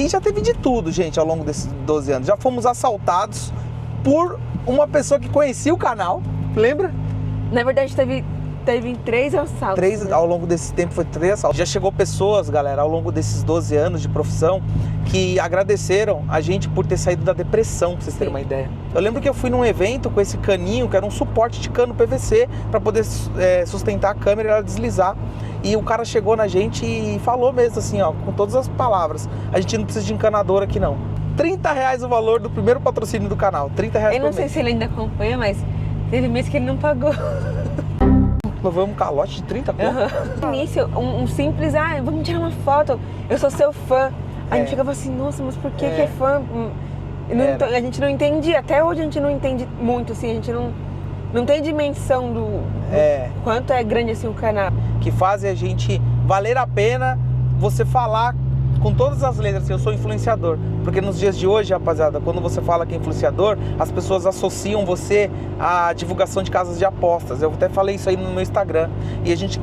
E já teve de tudo, gente, ao longo desses 12 anos. Já fomos assaltados por uma pessoa que conhecia o canal, lembra? Na verdade, teve 3 assaltos. Ao longo desse tempo foi 3 assaltos. Já chegou pessoas, galera, ao longo desses 12 anos de profissão, que agradeceram a gente por ter saído da depressão, pra vocês terem uma ideia. Eu lembro que eu fui num evento com esse caninho, que era um suporte de cano PVC, para poder sustentar a câmera e ela deslizar. E o cara chegou na gente e falou mesmo assim, ó, com todas as palavras: a gente não precisa de encanador aqui não. R$30 o valor do primeiro patrocínio do canal, R$30 por mês. Eu não sei se ele ainda acompanha, mas teve mês que ele não pagou. Levamos um calote de 30 pontos. No início, um simples, vamos tirar uma foto, eu sou seu fã. A gente ficava assim, nossa, mas por que é fã? A gente não entendia, até hoje a gente não entende muito, assim, a gente não tem dimensão do quanto é grande assim o canal. Que fazem a gente valer a pena você falar com todas as letras, assim, eu sou influenciador. Porque nos dias de hoje, rapaziada, quando você fala que é influenciador, as pessoas associam você à divulgação de casas de apostas. Eu até falei isso aí no meu Instagram. E a gente,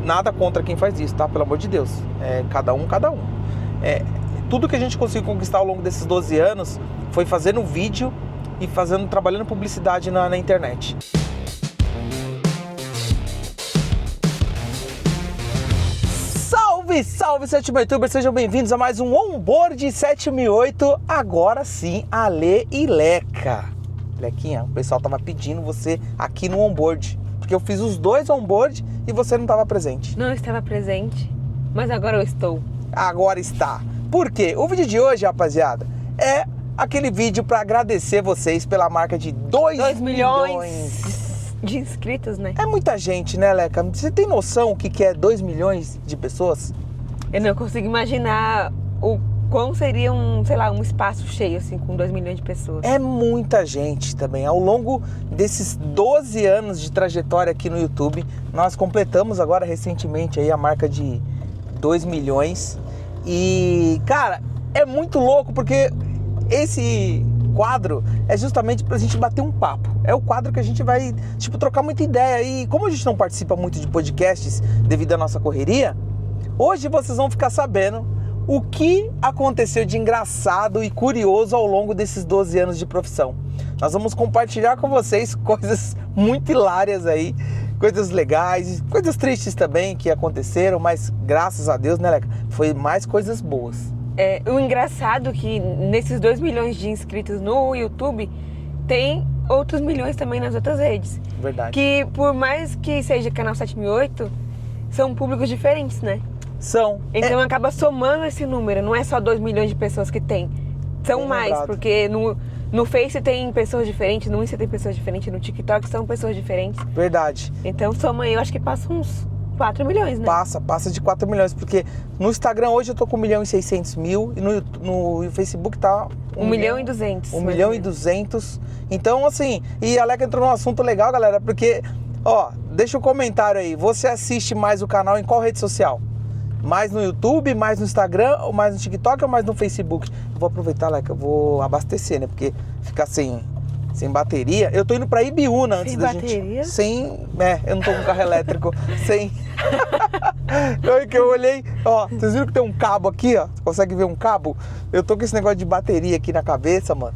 nada contra quem faz isso, tá? Pelo amor de Deus. Cada um. Tudo que a gente conseguiu conquistar ao longo desses 12 anos foi fazendo vídeo e trabalhando publicidade na internet. Salve 7008, sejam bem-vindos a mais um Onboard 7008. Agora sim, Ale e Leca. Lequinha, o pessoal tava pedindo você aqui no Onboard, porque eu fiz os 2 Onboard e você não estava presente. Não estava presente, mas agora eu estou. Agora está. Por quê? O vídeo de hoje, rapaziada, é aquele vídeo para agradecer vocês pela marca de 2 milhões de inscritos, né? É muita gente, né, Leca? Você tem noção o que é 2 milhões de pessoas? Eu não consigo imaginar o quão seria um espaço cheio, assim, com 2 milhões de pessoas. É muita gente também. Ao longo desses 12 anos de trajetória aqui no YouTube, nós completamos agora recentemente aí a marca de 2 milhões. E, cara, é muito louco porque esse quadro é justamente pra gente bater um papo. É o quadro que a gente vai, trocar muita ideia. E como a gente não participa muito de podcasts devido à nossa correria, hoje vocês vão ficar sabendo o que aconteceu de engraçado e curioso ao longo desses 12 anos de profissão. Nós vamos compartilhar com vocês coisas muito hilárias aí, coisas legais, coisas tristes também que aconteceram, mas graças a Deus, né, Leca, foi mais coisas boas. O engraçado é que nesses 2 milhões de inscritos no YouTube, tem outros milhões também nas outras redes. Verdade. Que por mais que seja canal 7008, são públicos diferentes, né? São. Então acaba somando esse número, não é só 2 milhões de pessoas que tem. São mais, lembrado. Porque no Face tem pessoas diferentes, no Insta tem pessoas diferentes, no TikTok são pessoas diferentes. Verdade. Então soma aí, eu acho que passa uns 4 milhões, né? Passa de 4 milhões, porque no Instagram hoje eu tô com 1.600.000 e no Facebook tá 1.200.000. 1.200.000. Então, assim, e a Leca entrou num assunto legal, galera, porque, deixa um comentário aí, você assiste mais o canal em qual rede social? Mais no YouTube, mais no Instagram, ou mais no TikTok ou mais no Facebook? Eu vou aproveitar, Leca, eu vou abastecer, né, porque ficar sem bateria. Eu tô indo pra Ibiúna antes da bateria? gente... eu não tô com carro elétrico. Sem... Eu olhei, vocês viram que tem um cabo aqui, ó? Você consegue ver um cabo? Eu tô com esse negócio de bateria aqui na cabeça, mano.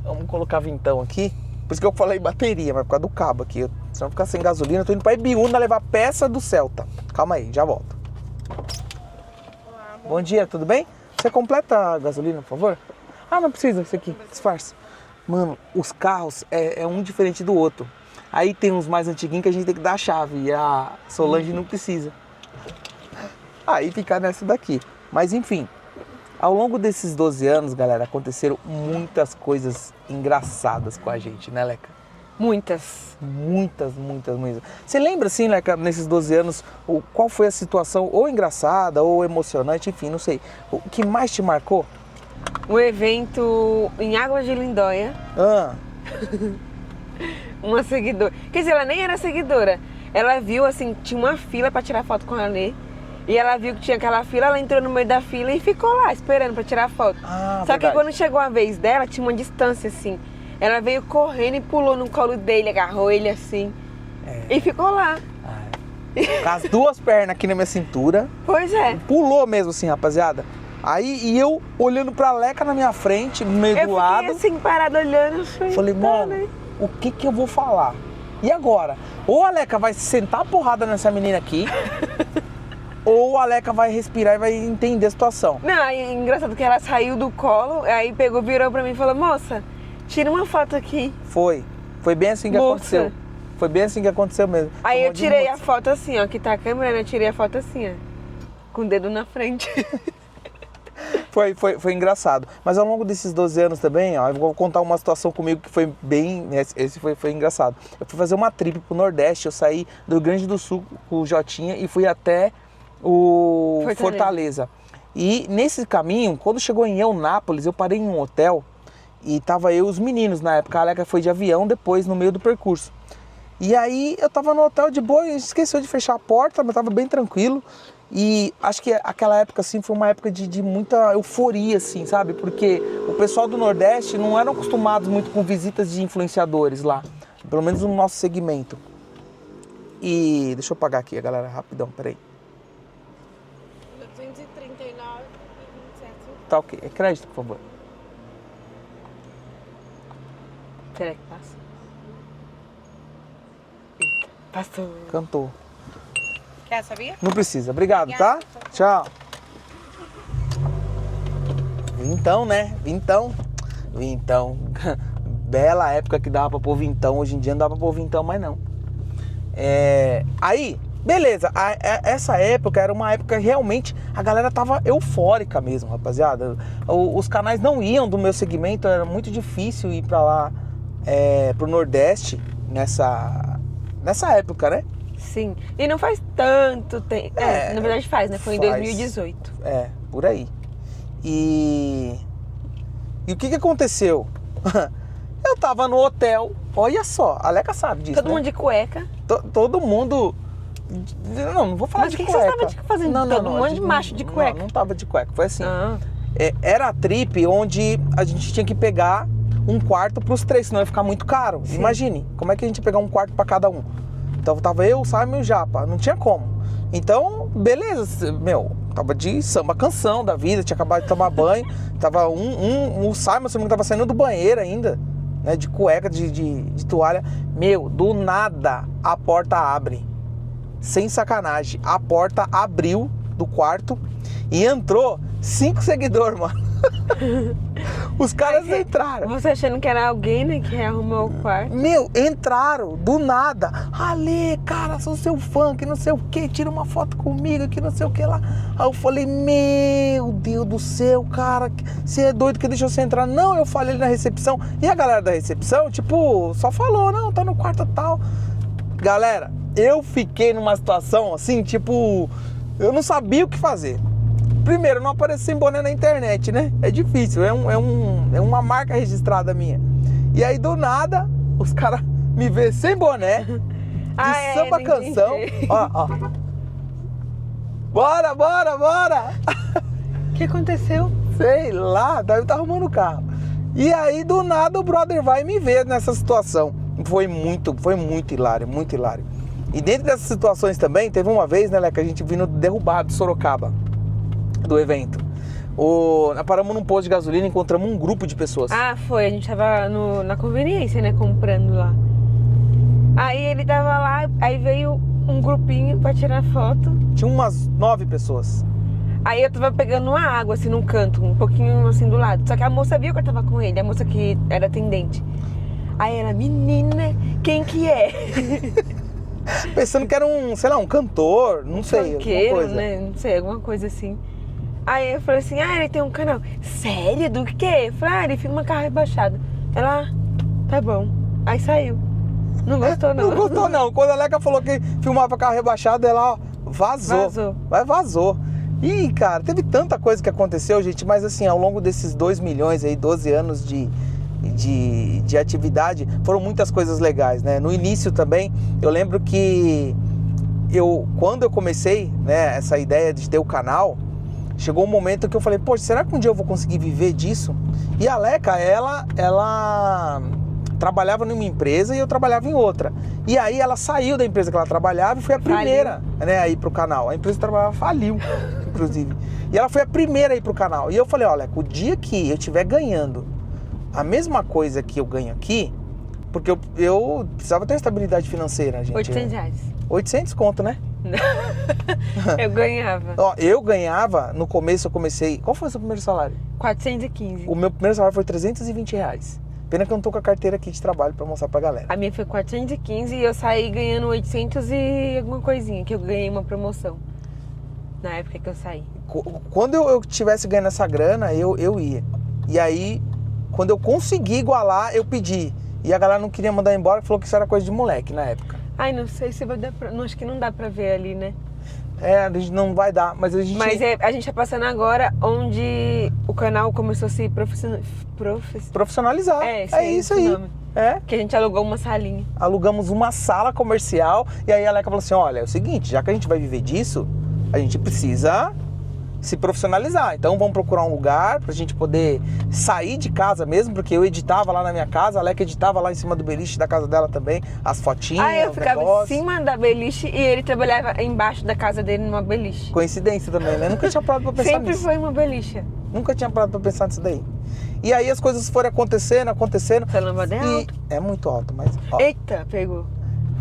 Vamos colocar vintão aqui. Por isso que eu falei bateria, mas por causa do cabo aqui. Senão ficar sem gasolina. Eu tô indo pra Ibiúna levar peça do Celta. Calma aí, já volto. Olá, bom dia, tudo bem? Você completa a gasolina, por favor? Não precisa, isso aqui, disfarce. Mano, os carros é um diferente do outro. Aí tem uns mais antiguinhos que a gente tem que dar a chave e a Solange não precisa. Aí fica nessa daqui. Mas enfim, ao longo desses 12 anos, galera, aconteceram muitas coisas engraçadas com a gente, né, Leca? Muitas. Muitas. Você lembra, assim, Leca, nesses 12 anos, qual foi a situação ou engraçada ou emocionante, enfim, não sei, o que mais te marcou? Um evento em Águas de Lindóia. Uma seguidora. Quer dizer, ela nem era seguidora. Ela viu, assim, tinha uma fila pra tirar foto com a Alê. E ela viu que tinha aquela fila, ela entrou no meio da fila e ficou lá, esperando pra tirar foto. Só que quando chegou a vez dela, tinha uma distância, assim. Ela veio correndo e pulou no colo dele, agarrou ele, assim. E ficou lá. Com as 2 pernas aqui na minha cintura. Pois é. Pulou mesmo, assim, rapaziada. Aí, e eu olhando pra Leca na minha frente, no meio do lado. Eu fiquei assim, parado olhando. Falei, mano, o que eu vou falar? E agora? Ou a Leca vai sentar a porrada nessa menina aqui, ou a Leca vai respirar e vai entender a situação. Não, aí engraçado que ela saiu do colo, aí pegou, virou pra mim e falou, moça, tira uma foto aqui. Foi bem assim que aconteceu. Foi bem assim que aconteceu mesmo. Aí eu tirei a foto assim, ó, aqui tá a câmera, né? Eu tirei a foto assim, ó, com o dedo na frente. Foi engraçado. Mas ao longo desses 12 anos também, ó, eu vou contar uma situação comigo que foi bem... Esse foi engraçado. Eu fui fazer uma trip pro Nordeste, eu saí do Rio Grande do Sul com o Jotinha e fui até o Fortaleza. E nesse caminho, quando chegou em Eunápolis, eu parei em um hotel e tava eu e os meninos na época. A Aleca foi de avião depois, no meio do percurso. E aí eu tava no hotel de boa, esqueceu de fechar a porta, mas tava bem tranquilo. E acho que aquela época, assim, foi uma época de muita euforia, assim, sabe? Porque o pessoal do Nordeste não eram acostumados muito com visitas de influenciadores lá. Pelo menos no nosso segmento. E deixa eu pagar aqui, galera, rapidão, peraí. 239,27. Tá ok. É crédito, por favor. Será que passa? Passou. Cantou. Quer, sabia? Não precisa. Obrigado, tá? Tchau. Vintão, né? Vintão. Bela época que dava pra pôr vintão. Hoje em dia não dá pra pôr vintão mais não. Aí, beleza. Essa época era uma época que realmente a galera tava eufórica mesmo, rapaziada. Os canais não iam do meu segmento. Era muito difícil ir pra lá, pro Nordeste nessa época, né? Sim. E não faz tanto tempo. Na verdade faz, né? Foi em 2018. Por aí. E o que aconteceu? Eu tava no hotel, olha só, a Leca sabe disso, Todo mundo de cueca. Todo mundo... Não vou falar Mas de que cueca. Mas o que você tava fazendo? Todo mundo de macho de cueca. Não tava de cueca, foi assim. Ah. Era a trip onde a gente tinha que pegar um quarto pros 3, senão ia ficar muito caro. Sim. Imagine, como é que a gente ia pegar um quarto pra cada um? Então tava eu, o Simon e o Japa, não tinha como. Então, beleza, tava de samba canção da vida, tinha acabado de tomar banho, tava o Simon, se não tava saindo do banheiro ainda, né, de cueca, de toalha. Do nada a porta abre, sem sacanagem, a porta abriu do quarto e entrou 5 seguidores, mano. Os caras entraram. Você achando que era alguém, né, que arrumou o quarto? Entraram do nada. Ale, cara, sou seu fã, que não sei o que, tira uma foto comigo, que não sei o que lá. Aí eu falei, meu Deus do céu, cara, você é doido que deixou você entrar? Não, eu falei ali na recepção. E a galera da recepção, tipo, só falou, não, tá no quarto tal. Galera, eu fiquei numa situação assim, tipo, eu não sabia o que fazer. Primeiro, não aparecer sem boné na internet, né? É difícil, é uma marca registrada minha. E aí, do nada, os caras me vê sem boné, de samba canção. Ó. Bora! O que aconteceu? Sei lá, deve estar arrumando o carro. E aí, do nada, o brother vai me ver nessa situação. Foi muito hilário, muito hilário. E dentro dessas situações também, teve uma vez, né, que a gente vindo derrubado de Sorocaba, do evento. Nós paramos num posto de gasolina e encontramos um grupo de pessoas. Ah, foi. A gente tava na conveniência, né, comprando lá. Aí ele tava lá, aí veio um grupinho pra tirar foto. Tinha umas 9 pessoas. Aí eu tava pegando uma água, assim, num canto, um pouquinho assim do lado. Só que a moça viu que eu tava com ele, a moça que era atendente. Aí ela, menina, quem que é? Pensando que era um cantor, não sei, Funkeiro, alguma coisa. né? Não sei, alguma coisa assim. Aí eu falei assim, ele tem um canal. Sério? Do quê? Eu falei, ele filma carro rebaixado. Ela, tá bom. Aí saiu. Não gostou, não. Não gostou, não. Quando a Leca falou que filmava carro rebaixado, ela, ó, vazou. Ih, cara, teve tanta coisa que aconteceu, gente, mas assim, ao longo desses 2 milhões aí, 12 anos de atividade, foram muitas coisas legais, né? No início também, eu lembro que quando eu comecei, né, essa ideia de ter o canal, chegou um momento que eu falei, poxa, será que um dia eu vou conseguir viver disso? E a Leca, ela trabalhava numa empresa e eu trabalhava em outra. E aí ela saiu da empresa que ela trabalhava e foi a primeira, né, a ir pro canal. A empresa que trabalhava faliu. inclusive. E ela foi a primeira a ir pro canal. E eu falei, olha, o dia que eu estiver ganhando a mesma coisa que eu ganho aqui, porque eu precisava ter uma estabilidade financeira, gente. R$800. 800 conto, né? Eu ganhava. Ó, eu ganhava, no começo eu comecei... Qual foi o seu primeiro salário? 415. O meu primeiro salário foi R$320. Pena que eu não tô com a carteira aqui de trabalho pra mostrar pra galera. A minha foi 415 e eu saí ganhando 800 e alguma coisinha, que eu ganhei uma promoção. Na época que eu saí. Quando eu tivesse ganhando essa grana, eu ia. E aí, quando eu consegui igualar, eu pedi. E a galera não queria mandar embora, falou que isso era coisa de moleque na época. Ai, não sei se vai dar pra... Não, acho que não dá pra ver ali, né? É, a gente não vai dar, mas a gente... Mas a gente tá passando agora onde o canal começou a se profissionalizar. É isso aí. Nome. É. Que a gente alugou uma salinha. Alugamos uma sala comercial e aí a Leca falou assim, olha, é o seguinte, já que a gente vai viver disso, a gente precisa se profissionalizar. Então vamos procurar um lugar pra gente poder sair de casa mesmo, porque eu editava lá na minha casa, a Leca editava lá em cima do beliche da casa dela também, as fotinhas, eu ficava em cima da beliche e ele trabalhava embaixo da casa dele numa beliche. Coincidência também, né? Nunca tinha parado pra pensar Sempre nisso. foi uma beliche. Nunca tinha parado pra pensar nisso daí. E aí as coisas foram acontecendo. Essa lâmpada é alta. É muito alto, mas... Ó, Eita, pegou.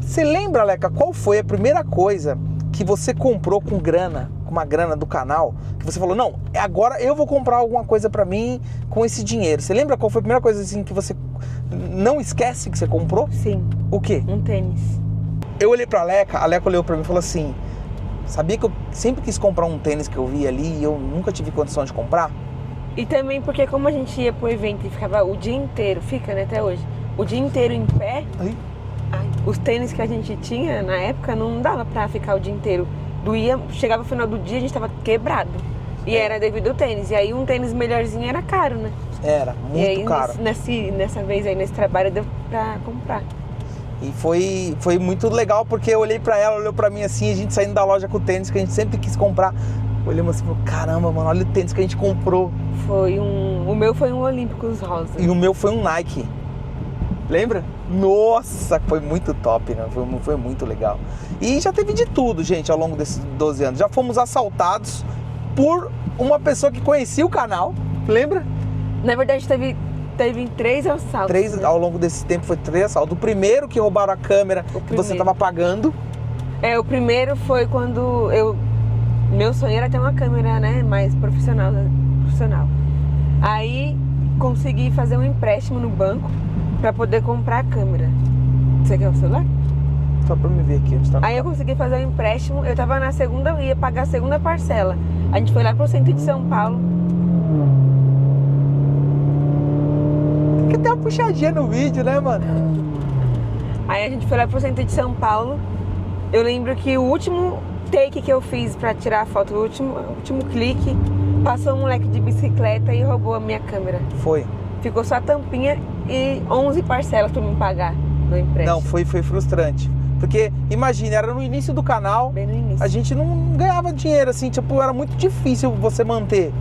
você lembra, Leca, qual foi a primeira coisa que você comprou com grana, com uma grana do canal, que você falou, não, agora eu vou comprar alguma coisa pra mim com esse dinheiro? Você lembra qual foi a primeira coisa assim que você não esquece que você comprou? Sim. O quê? Um tênis. Eu olhei pra Leca, a Leca olhou pra mim e falou assim, sabia que eu sempre quis comprar um tênis que eu vi ali e eu nunca tive condição de comprar? E também porque como a gente ia pro evento e ficava o dia inteiro, fica, né, até hoje, o dia inteiro em pé, os tênis que a gente tinha na época não dava pra ficar o dia inteiro. Chegava no final do dia, a gente tava quebrado. E era devido ao tênis. E aí um tênis melhorzinho era caro, né? Era, muito e aí, caro. Nessa vez aí, nesse trabalho, deu pra comprar. E foi muito legal, porque eu olhei pra ela, olhou pra mim assim, a gente saindo da loja com o tênis que a gente sempre quis comprar. Olhamos assim, caramba, mano, olha o tênis que a gente comprou. O meu foi um Olímpicos rosa. E o meu foi um Nike. Lembra? Nossa, foi muito top, né? Foi muito legal. E já teve de tudo, gente, ao longo desses 12 anos. Já fomos assaltados por uma pessoa que conhecia o canal, lembra? Na verdade, teve 3 assaltos. Né? Ao longo desse tempo foi 3 assaltos. O primeiro que roubaram a câmera que você estava pagando. O primeiro foi quando meu sonho era ter uma câmera, né, mais profissional. Aí consegui fazer um empréstimo no banco pra poder comprar a câmera. Você quer o celular? Só pra me ver aqui onde tá. Aí eu consegui fazer um empréstimo, eu tava na segunda, ia pagar a segunda parcela. A gente foi lá pro centro de São Paulo. Tem que ter uma puxadinha no vídeo, né, mano? Aí a gente foi lá pro centro de São Paulo. Eu lembro que o último take que eu fiz pra tirar a foto, o último clique, passou um moleque de bicicleta e roubou a minha câmera. Foi. Ficou só a tampinha e 11 parcelas pra me pagar no empréstimo. Não, foi frustrante. Porque, imagina, era no início do canal, bem no início. A gente não ganhava dinheiro, assim, tipo, era muito difícil você manter.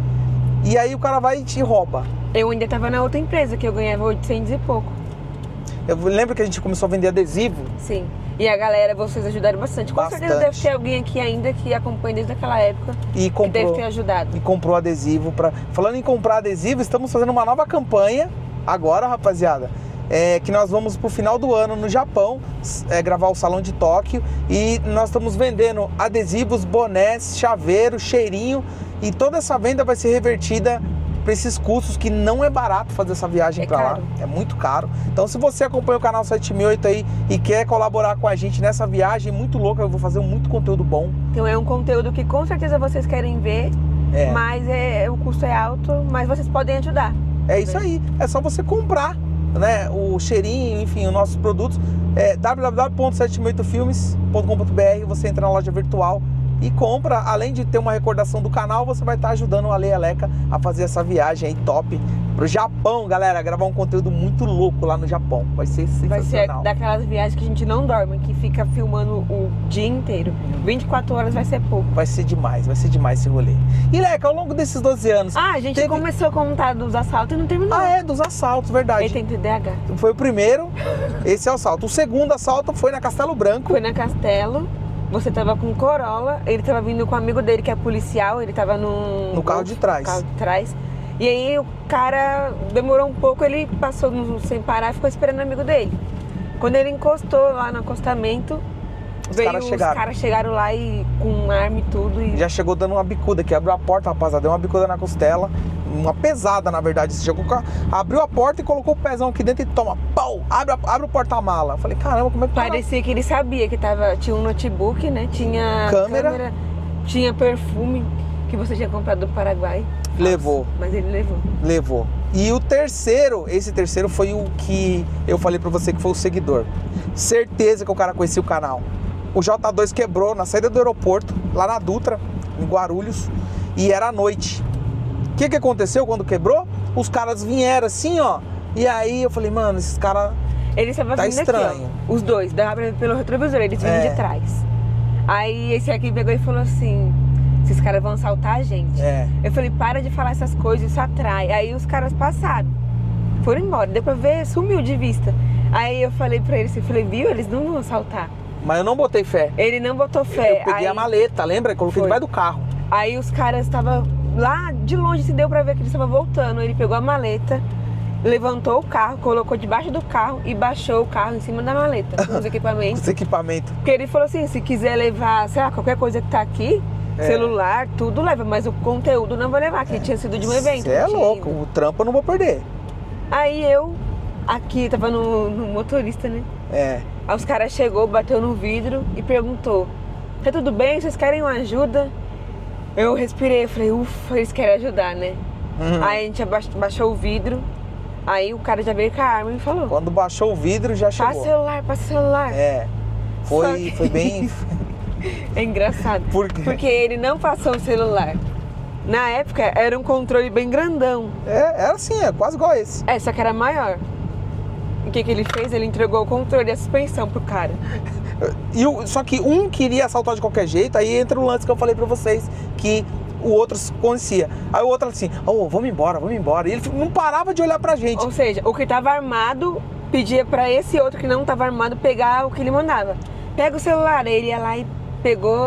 E aí o cara vai e te rouba. Eu ainda tava na outra empresa, que eu ganhava 800 e pouco. Eu lembro que a gente começou a vender adesivo. Sim. E a galera, vocês ajudaram bastante. Com certeza deve ter alguém aqui ainda que acompanha desde aquela época e comprou, que deve ter ajudado. E comprou adesivo. Falando em comprar adesivo, estamos fazendo uma nova campanha agora, rapaziada. Que nós vamos pro final do ano no Japão gravar o Salão de Tóquio. E nós estamos vendendo adesivos, bonés, chaveiro, cheirinho. E toda essa venda vai ser revertida para esses custos, que não é barato fazer essa viagem para lá, é muito caro. Então se você acompanha o canal 7008 aí e quer colaborar com a gente nessa viagem muito louca, eu vou fazer muito conteúdo bom. Então é um conteúdo que com certeza vocês querem ver, mas o custo é alto, mas vocês podem ajudar. É isso aí, é só você comprar, né, o cheirinho, enfim, os nossos produtos. www.768filmes.com.br, você entra na loja virtual e compra. Além de ter uma recordação do canal, você vai estar ajudando o Ale e a Leca a fazer essa viagem aí top pro Japão, galera, gravar um conteúdo muito louco lá no Japão. Vai ser sensacional. Vai ser daquelas viagens que a gente não dorme, que fica filmando o dia inteiro. 24 horas vai ser pouco. Vai ser demais esse rolê. E Leca, ao longo desses 12 anos... a gente começou a contar dos assaltos e não terminou. Dos assaltos, verdade. Ele tem TDAH. Foi o primeiro, esse é o assalto. O segundo assalto foi na Castelo Branco. Foi na Castelo. você tava com Corolla, ele tava vindo com um amigo dele que é policial, ele tava no carro de trás. carro de trás. E aí o cara demorou um pouco, ele passou sem parar e ficou esperando o amigo dele. Quando ele encostou lá no acostamento, os caras chegaram lá e com arma e tudo. E... Já chegou dando uma bicuda aqui, abriu a porta, rapaziada, deu uma bicuda na costela, uma pesada na verdade. Chegou, abriu a porta e colocou o pezão aqui dentro e toma, pau, abre o porta-mala. Eu falei, caramba, como é que parecia que ele sabia que tinha um notebook, né? Tinha câmera, tinha perfume que você tinha comprado do Paraguai. Levou. Mas ele levou. Levou. E o terceiro, esse terceiro foi o que eu falei pra você que foi o seguidor. Certeza que o cara conhecia o canal. O J2 quebrou na saída do aeroporto, lá na Dutra, em Guarulhos, e era à noite. O que aconteceu quando quebrou? Os caras vieram assim, ó, e aí eu falei, mano, esses caras tá estranho. Aqui, ó, os dois, dava pra ver pelo retrovisor, eles vinham de trás. Aí esse aqui pegou e falou assim, esses caras vão assaltar a gente. Eu falei, para de falar essas coisas, isso atrai. Aí os caras passaram, foram embora, deu pra ver, sumiu de vista. Aí eu falei pra eles, viu, eles não vão assaltar. Mas eu não botei fé. Ele não botou fé. Eu peguei a maleta, lembra? Coloquei debaixo do carro. Aí os caras estavam lá de longe, se deu pra ver que eles estavam voltando. Ele pegou a maleta, levantou o carro, colocou debaixo do carro e baixou o carro em cima da maleta, com os equipamentos. Os equipamentos. Porque ele falou assim, se quiser levar, sei lá, qualquer coisa que tá aqui, celular, tudo leva, mas o conteúdo não vou levar, que tinha sido de um evento. Você é louco, o trampo eu não vou perder. Aí eu, aqui, tava no motorista, né? Aí os caras chegou, bateu no vidro e perguntou, tá tudo bem? Vocês querem uma ajuda? Eu respirei, falei, ufa, eles querem ajudar, né? Aí a gente baixou o vidro, aí o cara já veio com a arma e falou. Quando baixou o vidro já chegou. Passa o celular. Foi bem... É engraçado, porque ele não passou o celular. Na época era um controle bem grandão. Era assim, quase igual esse. Só que era maior. O que ele fez? Ele entregou o controle e a suspensão pro cara. Só que um queria assaltar de qualquer jeito, aí entra o lance que eu falei pra vocês, que o outro conhecia. Aí o outro assim, vamos embora. E ele não parava de olhar pra gente. Ou seja, o que tava armado pedia pra esse outro que não tava armado pegar o que ele mandava. Pega o celular, aí ele ia lá e pegou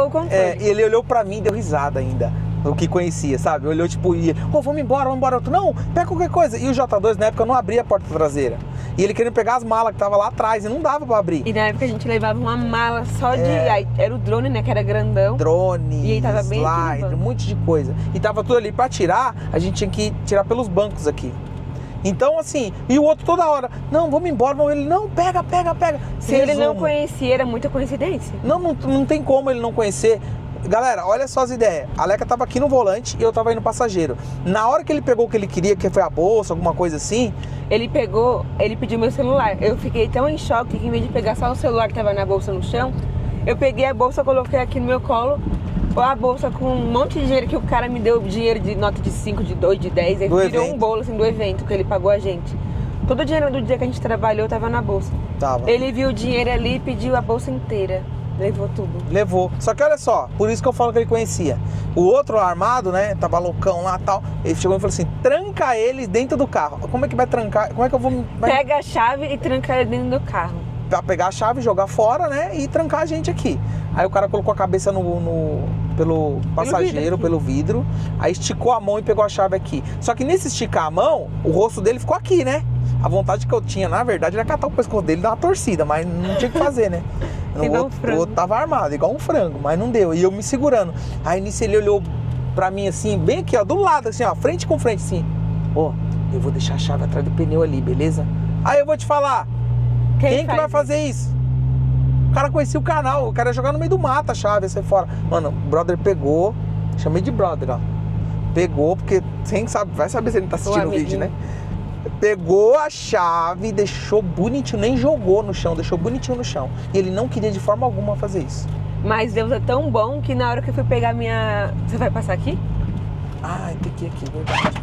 o controle. E ele olhou pra mim e deu risada ainda. O que conhecia, sabe? Olhou tipo, vamos embora. Outro, não, pega qualquer coisa. E o J2 na época não abria a porta traseira. E ele queria pegar as malas que tava lá atrás e não dava pra abrir. E na época a gente levava uma mala só de... Aí era o drone, né? Que era grandão. Drone, e aí tava bem slide, um monte de coisa. E tava tudo ali pra tirar, a gente tinha que tirar pelos bancos aqui. Então assim, e o outro toda hora, não, vamos embora, ele, não, pega. Se ele não conhecia, era muita coincidência. Não tem como ele não conhecer. Galera, olha só as ideias. A Leca tava aqui no volante e eu tava aí no passageiro. Na hora que ele pegou o que ele queria, que foi a bolsa, alguma coisa assim... Ele pediu meu celular. Eu fiquei tão em choque que em vez de pegar só o celular que tava na bolsa no chão, eu peguei a bolsa, coloquei aqui no meu colo, a bolsa com um monte de dinheiro que o cara me deu, dinheiro de nota de 5, de 2, de 10. Ele virou um bolo assim do evento que ele pagou a gente. Todo o dinheiro do dia que a gente trabalhou tava na bolsa. Ele viu o dinheiro ali e pediu a bolsa inteira. Levou tudo. Levou. Só que olha só, por isso que eu falo que ele conhecia. O outro armado, né, tava loucão lá e tal. Ele chegou e falou assim, tranca ele dentro do carro. Como é que vai trancar? Como é que eu vou... Pega a chave e tranca ele dentro do carro. Pra pegar a chave, jogar fora, né, e trancar a gente aqui. Aí o cara colocou a cabeça pelo passageiro, pelo vidro. Aí esticou a mão e pegou a chave aqui. Só que nesse esticar a mão, o rosto dele ficou aqui, né? A vontade que eu tinha, na verdade, era catar o pescoço dele e dar uma torcida, mas não tinha o que fazer, né? O outro tava armado, igual um frango, mas não deu. E eu me segurando. Aí nisso ele olhou pra mim assim, bem aqui, ó, do lado, assim, ó, frente com frente, assim. Eu vou deixar a chave atrás do pneu ali, beleza? Aí eu vou te falar, quem que vai fazer isso? O cara conhecia o canal, o cara ia jogar no meio do mato a chave, sair fora. Mano, o brother pegou, chamei de brother, ó. Pegou, porque vai saber se ele tá assistindo o vídeo, né? Pegou a chave, deixou bonitinho, nem jogou no chão, deixou bonitinho no chão. E ele não queria de forma alguma fazer isso. Mas Deus é tão bom que na hora que eu fui pegar minha... Você vai passar aqui? Tem que ir aqui, verdade.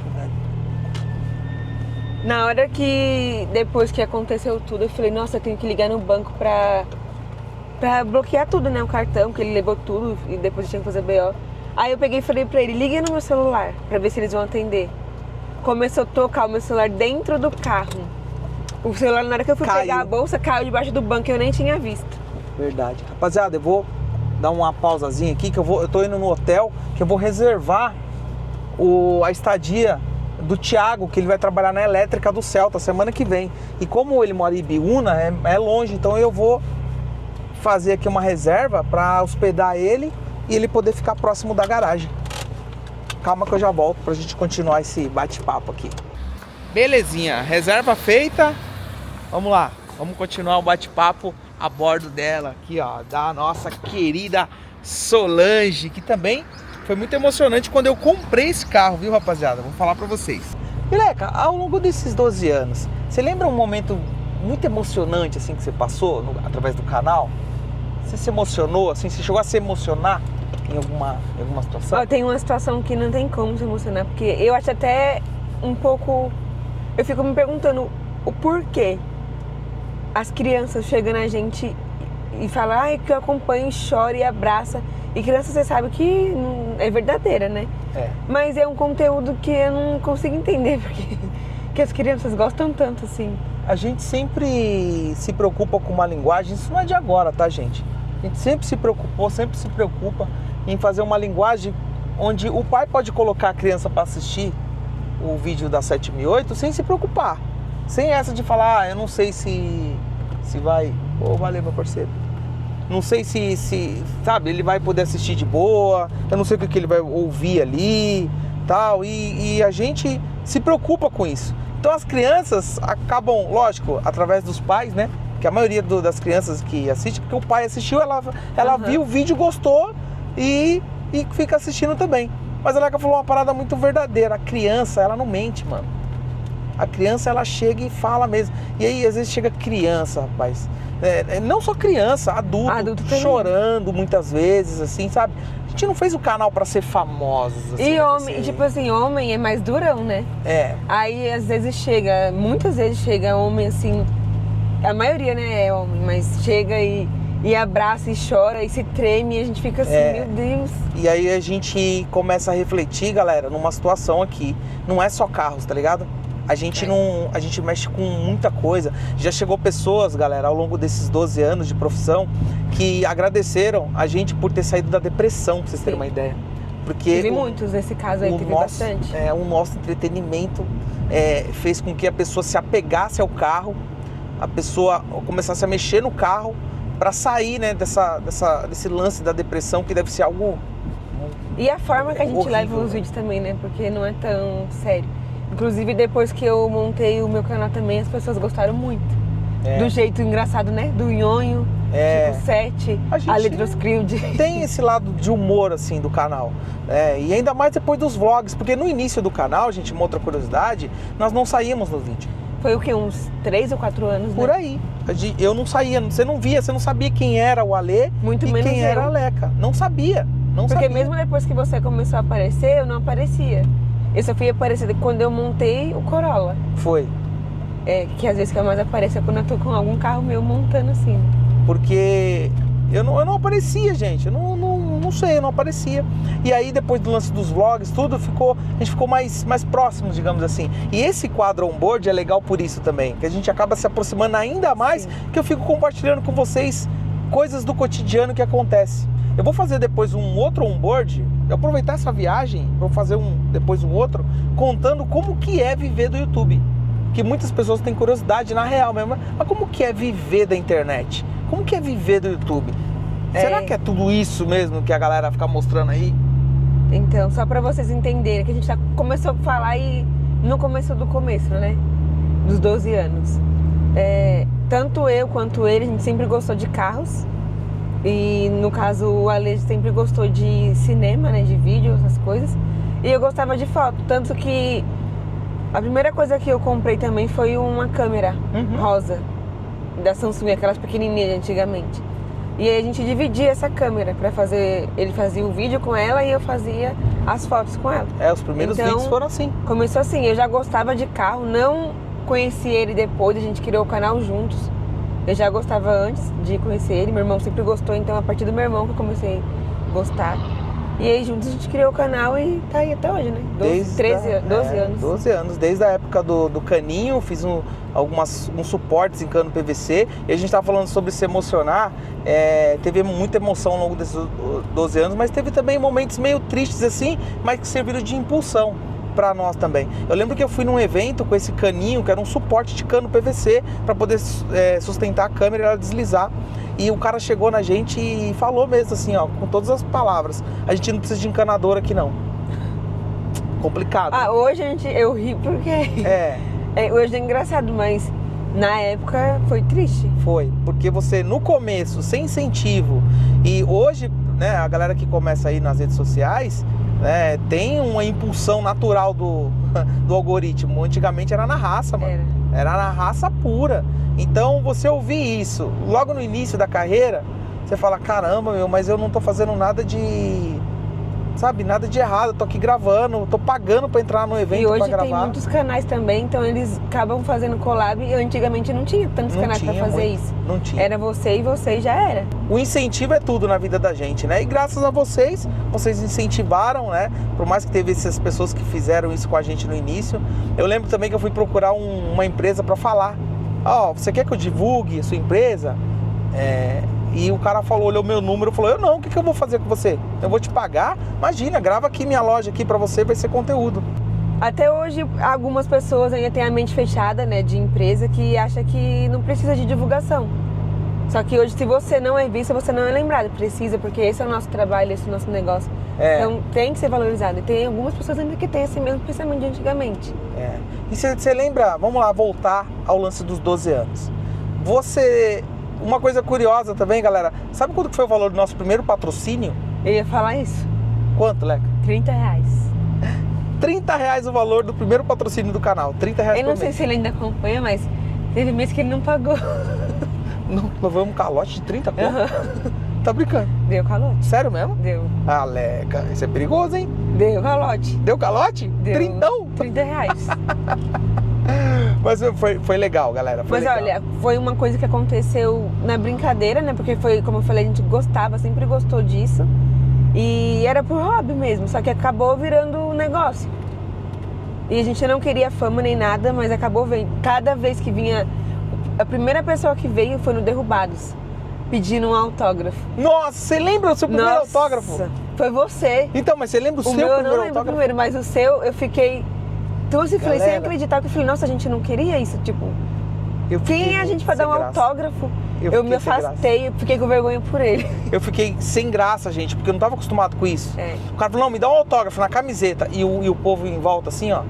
Na hora que, depois que aconteceu tudo, eu falei, nossa, eu tenho que ligar no banco pra bloquear tudo, né? O cartão, que ele levou tudo e depois eu tinha que fazer BO. Aí eu peguei e falei pra ele, liga no meu celular, pra ver se eles vão atender. Começou a tocar o meu celular dentro do carro. O celular, na hora que eu fui pegar a bolsa, caiu debaixo do banco e eu nem tinha visto. Verdade. Rapaziada, eu vou dar uma pausazinha aqui, que eu tô indo no hotel, que eu vou reservar a estadia do Thiago, que ele vai trabalhar na elétrica do Celta semana que vem. E como ele mora em Ibiúna, é longe, então eu vou fazer aqui uma reserva para hospedar ele e ele poder ficar próximo da garagem. Calma que eu já volto pra gente continuar esse bate-papo aqui. Belezinha, reserva feita. Vamos lá, vamos continuar o bate-papo a bordo dela aqui, ó, da nossa querida Solange, que também foi muito emocionante quando eu comprei esse carro, viu, rapaziada? Vou falar pra vocês. E Leca, ao longo desses 12 anos, você lembra um momento muito emocionante assim que você passou através do canal? Você se emocionou, assim, você chegou a se emocionar em alguma situação? Tem uma situação que não tem como se emocionar, porque eu acho até um pouco... Eu fico me perguntando o porquê as crianças chegam na gente e falam, ai, que eu acompanho, chora e abraça. E criança, você sabe que é verdadeira, né? É. Mas é um conteúdo que eu não consigo entender, porque que as crianças gostam tanto, assim. A gente sempre se preocupa com uma linguagem, isso não é de agora, tá, gente? A gente sempre se preocupou, sempre se preocupa em fazer uma linguagem onde o pai pode colocar a criança para assistir o vídeo da 7.008 sem se preocupar. Sem essa de falar, eu não sei se vai... valeu, meu parceiro. Não sei se, sabe, ele vai poder assistir de boa, eu não sei o que ele vai ouvir ali, tal, e a gente se preocupa com isso. Então as crianças acabam, lógico, através dos pais, né? Que a maioria das crianças que assistem, porque o pai assistiu, ela viu o vídeo, gostou e fica assistindo também. Mas a Leca falou uma parada muito verdadeira, a criança, ela não mente, mano. A criança, ela chega e fala mesmo. E aí, às vezes, chega criança, rapaz. Não só criança, adulto chorando muitas vezes, assim, sabe? A gente não fez o canal pra ser famosos. Assim, e homem, tipo assim, homem é mais durão, né? É. Aí, às vezes, muitas vezes chega homem, assim, a maioria, né, é homem, mas chega e abraça e chora e se treme e a gente fica assim, meu Deus. E aí a gente começa a refletir, galera, numa situação aqui. Não é só carros, tá ligado? A gente mexe com muita coisa. Já chegou pessoas, galera, ao longo desses 12 anos de profissão, que agradeceram a gente por ter saído da depressão, pra vocês terem uma ideia. Porque teve muitos nesse caso aí, teve bastante. O nosso entretenimento fez com que a pessoa se apegasse ao carro, a pessoa começasse a mexer no carro para sair, né, desse lance da depressão, que deve ser algo... E a forma que a gente horrível, leva os vídeos também, né, porque não é tão sério. Inclusive, depois que eu montei o meu canal também, as pessoas gostaram muito. Do jeito engraçado, né? Do nhonho, tipo 7, a Letroscrilde. Tem esse lado de humor, assim, do canal. E ainda mais depois dos vlogs, porque no início do canal, gente, uma outra curiosidade, nós não saíamos no vídeo. Foi o quê? Uns 3 ou 4 anos, Por aí. Eu não saía, você não via, você não sabia quem era o Alê e quem era a Leca. Não sabia, Porque mesmo depois que você começou a aparecer, eu não aparecia. Eu só fui aparecer quando eu montei o Corolla. Foi. Que às vezes que eu mais apareço é quando eu tô com algum carro meu montando assim. Porque eu não aparecia, gente. Eu não sei, eu não aparecia. E aí depois do lance dos vlogs, tudo a gente ficou mais próximos, digamos assim. E esse quadro on-board é legal por isso também, que a gente acaba se aproximando ainda mais, que eu fico compartilhando com vocês coisas do cotidiano que acontece. Eu vou fazer depois um outro on-board, eu aproveitar essa viagem, vou fazer depois um outro, contando como que é viver do YouTube. Que muitas pessoas têm curiosidade, na real mesmo, mas como que é viver da internet? Como que é viver do YouTube? Será que é tudo isso mesmo que a galera fica mostrando aí? Então, só pra vocês entenderem, que a gente começou a falar e não começou do começo, né? Dos 12 anos. Tanto eu quanto ele, a gente sempre gostou de carros. E no caso o Ale sempre gostou de cinema, né, de vídeo, essas coisas. E eu gostava de foto, tanto que a primeira coisa que eu comprei também foi uma câmera rosa da Samsung, aquelas pequenininhas de antigamente. E aí a gente dividia essa câmera para fazer, ele fazia o vídeo com ela e eu fazia as fotos com ela. Os primeiros vídeos foram assim. Começou assim, eu já gostava de carro, não conheci ele depois, a gente criou o canal juntos. Eu já gostava antes de conhecer ele, meu irmão sempre gostou, então a partir do meu irmão que eu comecei a gostar. E aí juntos a gente criou o canal e tá aí até hoje, né? 12 anos. 12 anos, desde a época do caninho, fiz uns suportes em cano PVC. E a gente tava falando sobre se emocionar, teve muita emoção ao longo desses 12 anos, mas teve também momentos meio tristes assim, mas que serviram de impulsão para nós também. Eu lembro que eu fui num evento com esse caninho, que era um suporte de cano PVC, para poder sustentar a câmera e ela deslizar. E o cara chegou na gente e falou mesmo assim, ó, com todas as palavras: a gente não precisa de encanador aqui não. Complicado. Hoje eu ri porque hoje é engraçado, mas na época foi triste. Foi, porque você no começo, sem incentivo, e hoje, né, a galera que começa aí nas redes sociais, né, tem uma impulsão natural do algoritmo. Antigamente era na raça, mano. Era na raça pura. Então você ouvir isso logo no início da carreira, você fala: caramba, mas eu não tô fazendo nada de... Sabe, nada de errado, eu tô aqui gravando, tô pagando pra entrar no evento pra gravar. E hoje tem muitos canais também, então eles acabam fazendo collab, e antigamente não tinha tantos canais pra fazer isso. Não tinha. Era você e você e já era. O incentivo é tudo na vida da gente, né? E graças a vocês incentivaram, né? Por mais que teve essas pessoas que fizeram isso com a gente no início. Eu lembro também que eu fui procurar uma empresa pra falar: você quer que eu divulgue a sua empresa? E o cara olhou meu número e falou: eu não, o que eu vou fazer com você? Eu vou te pagar? Imagina, grava aqui minha loja aqui pra você, vai ser conteúdo. Até hoje, algumas pessoas ainda têm a mente fechada, né, de empresa, que acha que não precisa de divulgação. Só que hoje, se você não é visto, você não é lembrado. Precisa, porque esse é o nosso trabalho, esse é o nosso negócio. Então tem que ser valorizado. E tem algumas pessoas ainda que têm esse mesmo pensamento de antigamente. E você lembra, vamos lá, voltar ao lance dos 12 anos. Uma coisa curiosa também, galera, sabe quanto foi o valor do nosso primeiro patrocínio? Eu ia falar isso. Quanto, Leca? R$30. R$30 o valor do primeiro patrocínio do canal. R$30 Eu não sei se ele ainda acompanha, mas teve mês que ele não pagou. Não, levamos um calote de 30 conto? Tá brincando? Deu calote. Sério mesmo? Deu. Leca, isso é perigoso, hein? Deu calote. Deu calote? Deu. Trintão? R$30. Mas foi legal, galera. Olha, foi uma coisa que aconteceu na brincadeira, né? Porque foi, como eu falei, a gente gostava, sempre gostou disso. E era por hobby mesmo, só que acabou virando um negócio. E a gente não queria fama nem nada, mas acabou vendo. Cada vez que vinha... A primeira pessoa que veio foi no Derrubados, pedindo um autógrafo. Nossa, você lembra o seu primeiro autógrafo? Foi você. Então, mas você lembra o seu meu primeiro eu não lembro autógrafo? Primeiro, mas o seu, eu fiquei... Então, assim, falei, sem acreditar, que eu falei: nossa, a gente não queria isso, tipo... Quem é a gente pra dar um autógrafo? Eu me afastei, eu fiquei com vergonha por ele. Eu fiquei sem graça, gente, porque eu não tava acostumado com isso. O cara falou: não, me dá um autógrafo na camiseta. E o povo em volta assim, ó.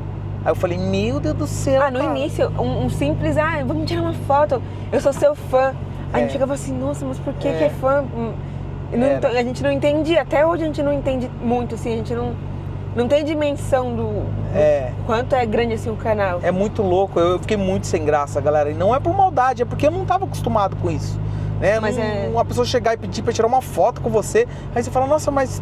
Aí eu falei: meu Deus do céu, no início, um simples: vamos tirar uma foto, eu sou seu fã. A gente ficava assim: nossa, mas por que é fã? A gente não entendia, até hoje a gente não entende muito, assim, a gente não tem dimensão do quanto é grande assim o canal. É muito louco, eu fiquei muito sem graça, galera. E não é por maldade, é porque eu não estava acostumado com isso. Né? Mas uma pessoa chegar e pedir pra tirar uma foto com você, aí você fala: nossa, mas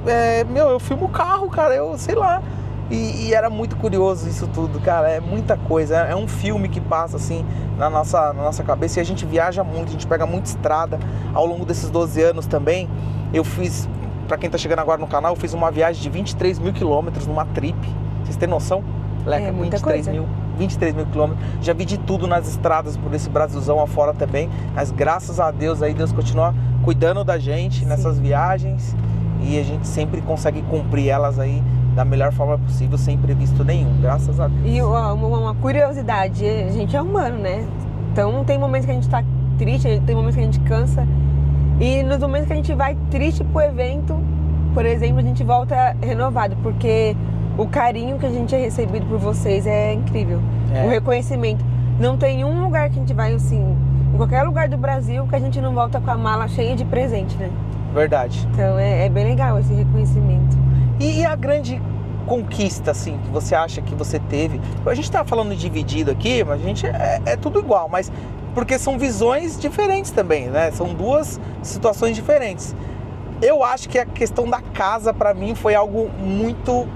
eu filmo o carro, cara, eu sei lá. E era muito curioso isso tudo, cara, é muita coisa. É um filme que passa assim na nossa cabeça, e a gente viaja muito, a gente pega muita estrada. Ao longo desses 12 anos também, eu fiz... Pra quem tá chegando agora no canal, eu fiz uma viagem de 23 mil quilômetros numa trip. Vocês têm noção? Leca, muita coisa. 23 mil quilômetros. Já vi de tudo nas estradas por esse Brasilzão afora também. Mas graças a Deus aí, Deus continua cuidando da gente nessas viagens. E a gente sempre consegue cumprir elas aí da melhor forma possível, sem imprevisto nenhum. Graças a Deus. E uma curiosidade, a gente é humano, né? Então tem momentos que a gente tá triste, tem momentos que a gente cansa. E nos momentos que a gente vai triste pro evento, por exemplo, a gente volta renovado, porque o carinho que a gente é recebido por vocês é incrível. O reconhecimento. Não tem um lugar que a gente vai, assim, em qualquer lugar do Brasil, que a gente não volta com a mala cheia de presente, né? Verdade. Então é bem legal esse reconhecimento. E a grande conquista, assim, que você acha que você teve? A gente tá falando dividido aqui, mas a gente é tudo igual, mas... Porque são visões diferentes também, né? São duas situações diferentes. Eu acho que a questão da casa, pra mim, foi algo muito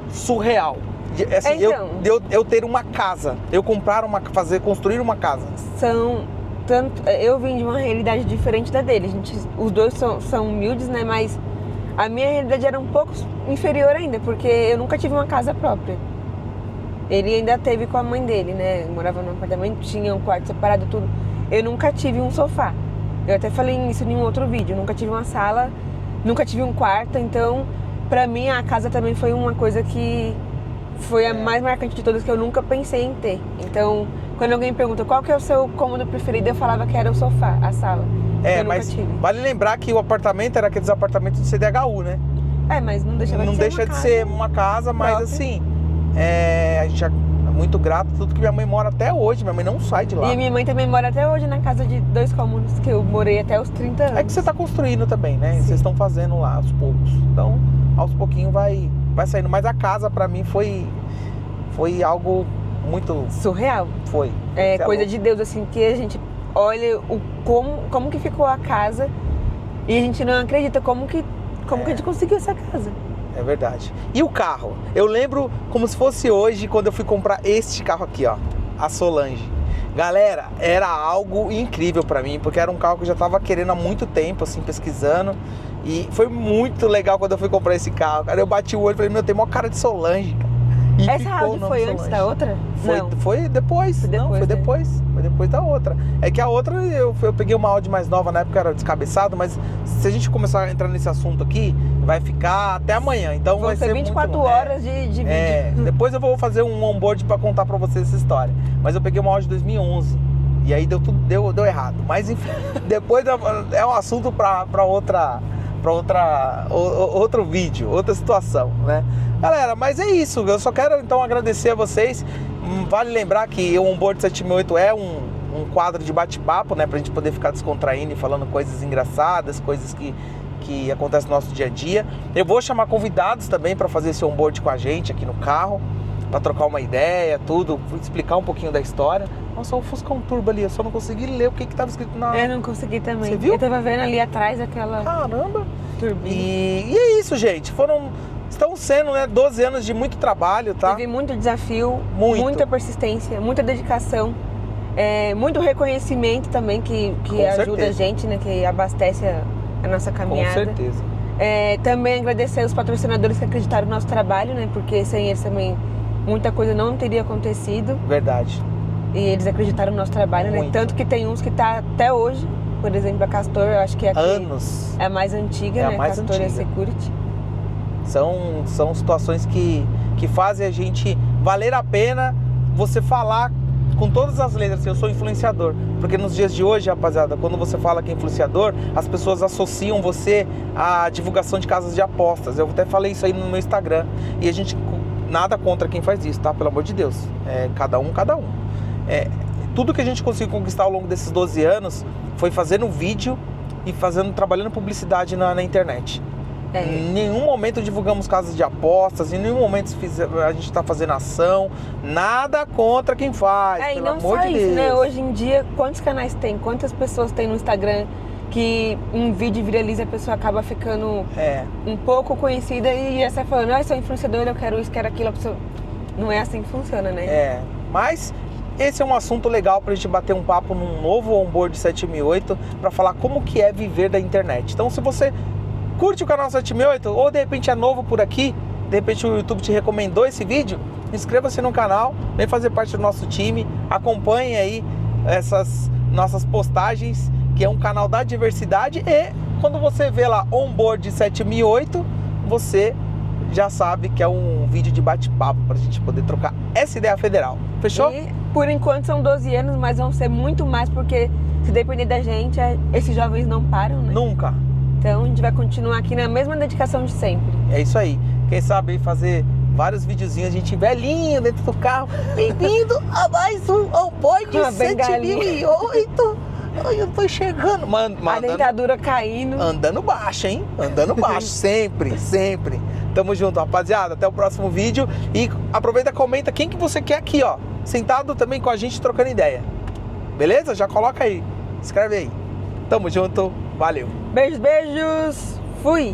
surreal. Assim, eu ter uma casa, eu construir uma casa. Eu vim de uma realidade diferente da dele. Os dois são humildes, né? Mas a minha realidade era um pouco inferior ainda, porque eu nunca tive uma casa própria. Ele ainda teve com a mãe dele, né? Morava num apartamento, tinha um quarto separado, tudo. Eu nunca tive um sofá. Eu até falei isso em um outro vídeo. Nunca tive uma sala, nunca tive um quarto. Então, pra mim, a casa também foi uma coisa que foi a mais marcante de todas, que eu nunca pensei em ter. Então, quando alguém pergunta qual que é o seu cômodo preferido, eu falava que era o sofá, a sala. Eu mas nunca tive. vale lembrar que o apartamento era aqueles apartamentos de CDHU, né? Mas não deixa de ser Não deixa de ser uma casa, mas própria. assim, a gente é muito grato por tudo que minha mãe mora até hoje. Minha mãe não sai de lá. E minha mãe também mora até hoje na casa de 2 cômodos, que eu morei até os 30 anos. É que você tá construindo também, né? Sim. Vocês estão fazendo lá aos poucos. Então, aos pouquinhos vai saindo. Mas a casa pra mim foi algo muito... Surreal. Foi. É Você coisa louco. de Deus, assim, que a gente olha como que ficou a casa e a gente não acredita como que a gente conseguiu essa casa. É verdade. E o carro? Eu lembro como se fosse hoje, quando eu fui comprar este carro aqui, ó. A Solange. Galera, era algo incrível pra mim, porque era um carro que eu já tava querendo há muito tempo, assim, pesquisando. E foi muito legal quando eu fui comprar esse carro. Cara, eu bati o olho e falei, meu, tem maior cara de Solange, cara. E Essa ficou o Audi nome foi antes Solange. da outra? Não. Foi depois. Foi Não, depois, foi né? depois. Foi depois da outra. É que a outra, eu peguei uma Audi mais nova, na época era descabeçado, mas se a gente começar a entrar nesse assunto aqui, vai ficar até amanhã. Então Vão vai ser ser 24 muito... horas de vídeo. Depois eu vou fazer um onboard pra contar pra vocês essa história. Mas eu peguei uma Audi 2011. E aí deu errado. Mas enfim, depois é um assunto pra outro vídeo, outra situação, né? Galera, mas é isso. Eu só quero então agradecer a vocês. Vale lembrar que o Onboard 768 é um quadro de bate-papo, né? Pra gente poder ficar descontraindo e falando coisas engraçadas, coisas que acontecem no nosso dia a dia. Eu vou chamar convidados também para fazer esse onboard com a gente aqui no carro, para trocar uma ideia, tudo, explicar um pouquinho da história. Nossa, o Fuscão Turbo ali, eu só não consegui ler o que estava escrito na... Eu não consegui também. Você viu? Eu tava vendo ali atrás aquela Caramba! turbina. E é isso, gente. Estão sendo, né, 12 anos de muito trabalho, tá? Teve muito desafio, Muito. muita persistência, muita dedicação, muito reconhecimento também que Com ajuda certeza. a gente, né? Que abastece a nossa Com caminhada. certeza. Também agradecer os patrocinadores que acreditaram no nosso trabalho, né? Porque sem eles também muita coisa não teria acontecido. Verdade. E eles acreditaram no nosso trabalho, né? Muito. Tanto que tem uns que tá até hoje. Por exemplo, a Castor, eu acho que Anos. é a mais antiga, É a né? mais Castor e a antiga. Security. São situações que fazem a gente valer a pena você falar com todas as letras, eu sou influenciador. Porque nos dias de hoje, rapaziada, quando você fala que é influenciador, as pessoas associam você à divulgação de casas de apostas. Eu até falei isso aí no meu Instagram. E a gente, nada contra quem faz isso, tá? Pelo amor de Deus. Cada um. Tudo que a gente conseguiu conquistar ao longo desses 12 anos foi fazendo vídeo e trabalhando publicidade na internet. Em nenhum momento divulgamos casas de apostas, em nenhum momento a gente está fazendo ação, nada contra quem faz, E pelo não amor só de isso, Deus. né? Hoje em dia, quantos canais tem? Quantas pessoas tem no Instagram que um vídeo viraliza e a pessoa acaba ficando um pouco conhecida e já sai falando, eu sou influenciadora, eu quero isso, quero aquilo. A pessoa... Não é assim que funciona, né? Mas esse é um assunto legal pra gente bater um papo num novo Onboard 7008 para falar como que é viver da internet. Então, se você curte o canal 768 ou de repente é novo por aqui, de repente o YouTube te recomendou esse vídeo, inscreva-se no canal, vem fazer parte do nosso time, acompanhe aí essas nossas postagens, que é um canal da diversidade, e quando você vê lá Onboard 7008, você já sabe que é um vídeo de bate-papo pra gente poder trocar essa ideia federal. Fechou? E por enquanto são 12 anos, mas vão ser muito mais, porque se depender da gente, esses jovens não param, né? Nunca. Então a gente vai continuar aqui na mesma dedicação de sempre. É isso aí. Quem sabe fazer vários videozinhos, a gente velhinho dentro do carro. Bem-vindo a mais um Onboard Uma bengalinha. 7008. Ai, eu tô chegando. A dentadura caindo. Andando baixo, hein? Andando baixo, sempre, sempre. Tamo junto, rapaziada. Até o próximo vídeo. E aproveita e comenta quem que você quer aqui, ó. Sentado também com a gente, trocando ideia. Beleza? Já coloca aí. Escreve aí. Tamo junto. Valeu. Beijos, beijos. Fui.